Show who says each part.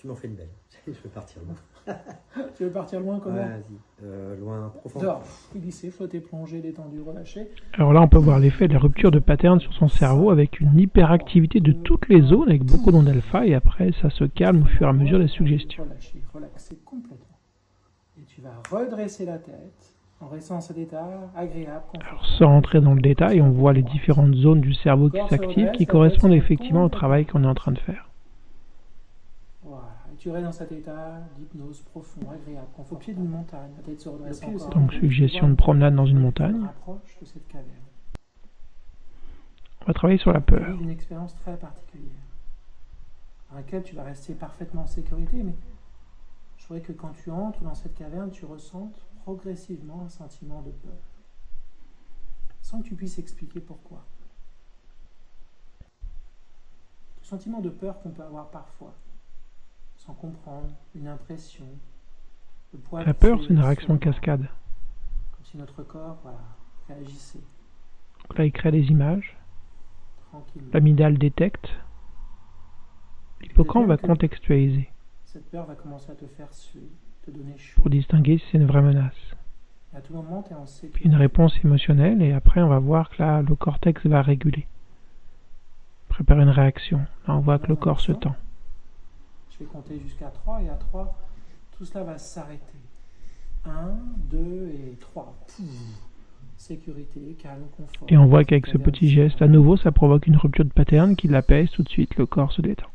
Speaker 1: Tu m'en fais une belle. Je vais partir loin.
Speaker 2: Tu veux partir loin comment?
Speaker 1: Ouais, vas-y. Loin, profond.
Speaker 2: Dors, glisser, flotter, plonger, détendu, relâché.
Speaker 3: Alors là, on peut voir l'effet de la rupture de pattern sur son cerveau avec une hyperactivité de toutes les zones avec beaucoup d'ondes alpha et après ça se calme au fur et à mesure des suggestions.
Speaker 2: Relâcher, relaxer complètement. Et tu vas redresser la tête en restant dans cet état agréable, confortable.
Speaker 3: Alors sans rentrer dans le détail, on voit les différentes zones du cerveau qui s'activent qui correspondent effectivement au travail qu'on est en train de faire.
Speaker 2: Voilà, et tu restes dans cet état d'hypnose profond, agréable, confortable. Au pied d'une montagne, la tête se redresse encore.
Speaker 3: Donc suggestion de promenade dans une montagne.
Speaker 2: Rapproche de cette caverne.
Speaker 3: On va travailler sur la
Speaker 2: Tu
Speaker 3: peur.
Speaker 2: vis une expérience très particulière, dans laquelle tu vas rester parfaitement en sécurité, mais je voudrais que quand tu entres dans cette caverne, tu ressentes progressivement un sentiment de peur, sans que tu puisses expliquer pourquoi. Ce sentiment de peur qu'on peut avoir parfois, sans comprendre, une impression, le poids
Speaker 3: La peur, c'est une réaction en cascade.
Speaker 2: comme si notre corps réagissait
Speaker 3: Donc là, il crée des images.
Speaker 2: tranquillement.
Speaker 3: L'amygdale détecte. L'hippocampe va contextualiser
Speaker 2: Cette peur va commencer à te faire suer, te donner chaud.
Speaker 3: pour distinguer si c'est une vraie menace.
Speaker 2: Et à tout moment, tu es en
Speaker 3: Puis
Speaker 2: sécurité.
Speaker 3: une réponse émotionnelle et après on va voir que là le cortex va réguler. Préparer une réaction. Là on voit que le corps se tend.
Speaker 2: Je vais compter jusqu'à 3 et à 3, tout cela va s'arrêter. 1, 2 et 3. Sécurité, calme, confort.
Speaker 3: Et on voit qu'avec ce petit geste, à nouveau ça provoque une rupture de pattern qui l'apaise tout de suite, le corps se détend.